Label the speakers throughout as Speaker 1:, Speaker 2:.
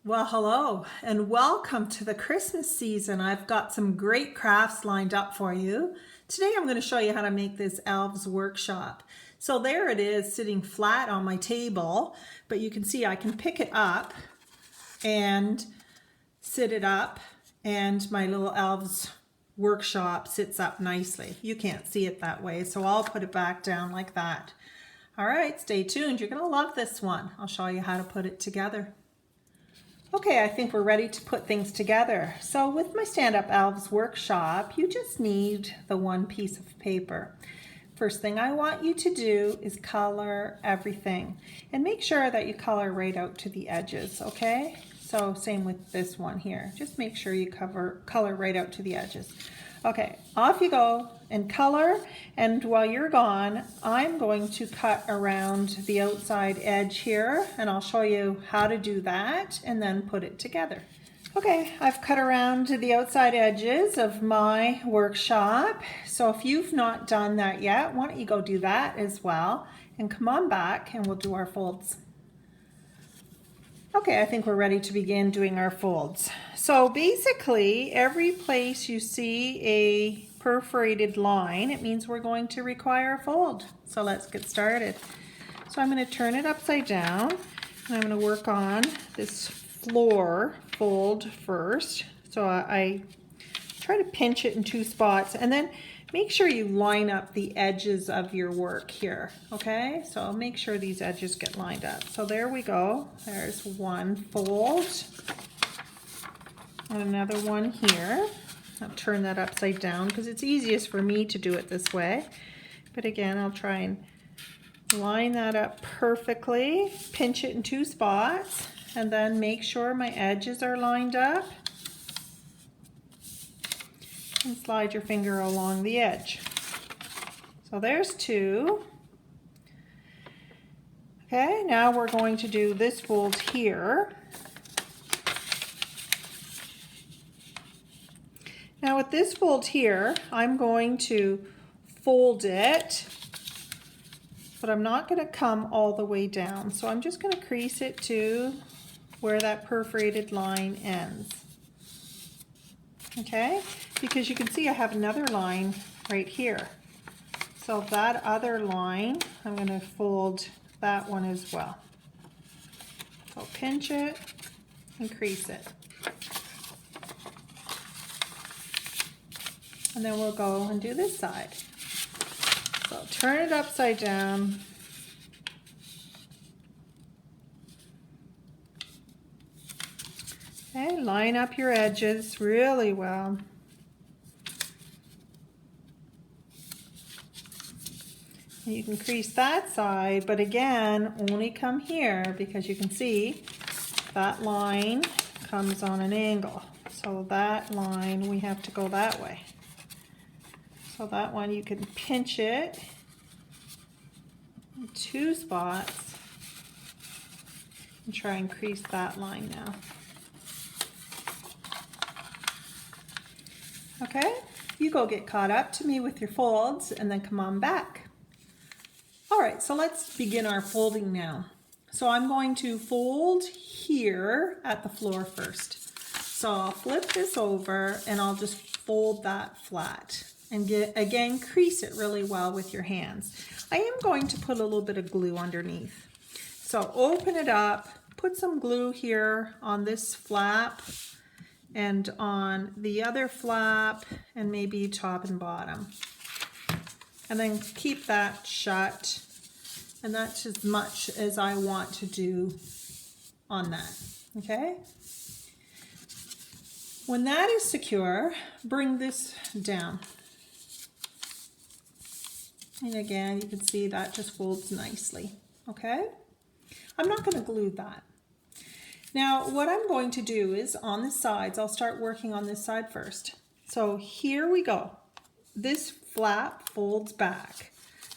Speaker 1: Well, hello and welcome to the Christmas season. I've got some great crafts lined up for you. Today I'm going to show you how to make this Elves workshop. So there it is sitting flat on my table, but you can see I can pick it up and sit it up, and my little Elves workshop sits up nicely. You can't see it that way, so I'll put it back down like that. All right, stay tuned. You're going to love this one. I'll show you how to put it together. Okay, I think we're ready to put things together. So with my Stand-Up Elves workshop, you just need the one piece of paper. First thing I want you to do is color everything. And make sure that you color right out to the edges, okay? So same with this one here. Just make sure you color right out to the edges. Okay, off you go and color, and while you're gone, I'm going to cut around the outside edge here, and I'll show you how to do that and then put it together. Okay, I've cut around the outside edges of my workshop, so if you've not done that yet, why don't you go do that as well, and come on back and we'll do our folds. Okay, I think we're ready to begin doing our folds. So basically, every place you see a perforated line, it means we're going to require a fold. So let's get started. So I'm going to turn it upside down, and I'm going to work on this floor fold first. So I try to pinch it in two spots, and then make sure you line up the edges of your work here, okay? So make sure these edges get lined up. So there we go. There's one fold. And another one here. I'll turn that upside down because it's easiest for me to do it this way. But again, I'll try and line that up perfectly, pinch it in two spots, and then make sure my edges are lined up. And slide your finger along the edge. So there's two. Okay, now we're going to do this fold here. Now with this fold here, I'm going to fold it, but I'm not going to come all the way down. So I'm just going to crease it to where that perforated line ends. Okay, because you can see I have another line right here. So that other line, I'm going to fold that one as well. So pinch it and crease it. And then we'll go and do this side. So turn it upside down. Okay, line up your edges really well. And you can crease that side, but again, only come here because you can see that line comes on an angle. So that line, we have to go that way. So that one you can pinch it in two spots and try and crease that line now. Okay, you go get caught up to me with your folds and then come on back. All right, so let's begin our folding now. So I'm going to fold here at the floor first. So I'll flip this over and I'll just fold that flat and again crease it really well with your hands. I am going to put a little bit of glue underneath. So open it up, put some glue here on this flap and on the other flap, and maybe top and bottom. And then keep that shut, and that's as much as I want to do on that, okay? When that is secure, bring this down. And again, you can see that just folds nicely, okay? I'm not going to glue that. Now, what I'm going to do is on the sides, I'll start working on this side first. So here we go. This flap folds back.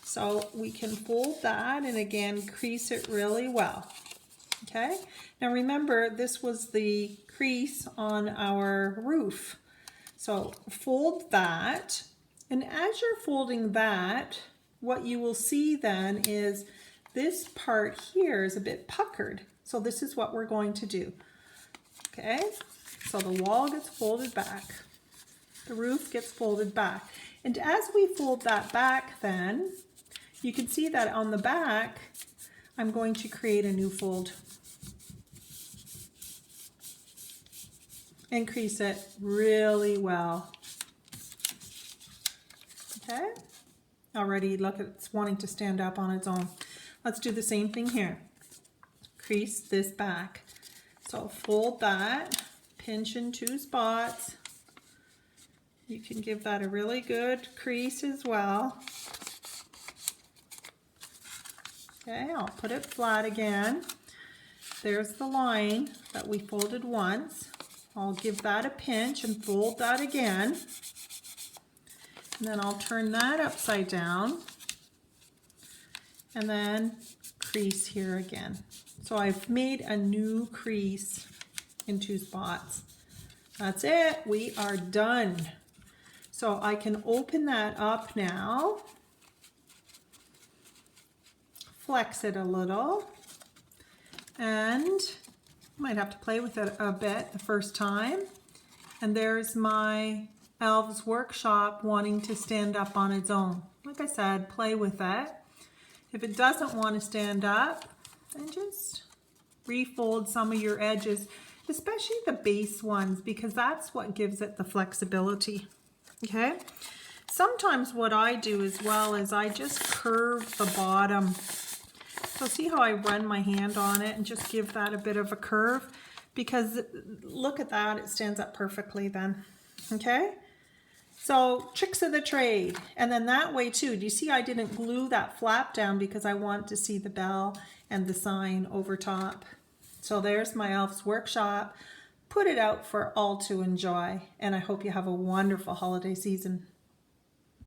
Speaker 1: So we can fold that and again, crease it really well. Okay. Now remember, this was the crease on our roof. So fold that. And as you're folding that, what you will see then is this part here is a bit puckered. So this is what we're going to do. Okay, so the wall gets folded back. The roof gets folded back. And as we fold that back then, you can see that on the back, I'm going to create a new fold. Increase it really well. Okay, already look, it's wanting to stand up on its own. Let's do the same thing here. Crease this back. So fold that, pinch in 2 spots. You can give that a really good crease as well. Okay, I'll put it flat again. There's the line that we folded once. I'll give that a pinch and fold that again. And then I'll turn that upside down and then crease here again. So I've made a new crease in 2 spots. That's it, we are done. So I can open that up now, flex it a little, and might have to play with it a bit the first time. And there's my Elves workshop wanting to stand up on its own. Like I said, play with it. If it doesn't want to stand up, then just refold some of your edges, especially the base ones, because that's what gives it the flexibility. Okay, sometimes what I do as well is I just curve the bottom. So see how I run my hand on it and just give that a bit of a curve, because look at that, it stands up perfectly then. Okay, so tricks of the trade. And then that way too, do you see I didn't glue that flap down because I want to see the bell and the sign over top. So there's my Elves workshop. Put it out for all to enjoy, and I hope you have a wonderful holiday season.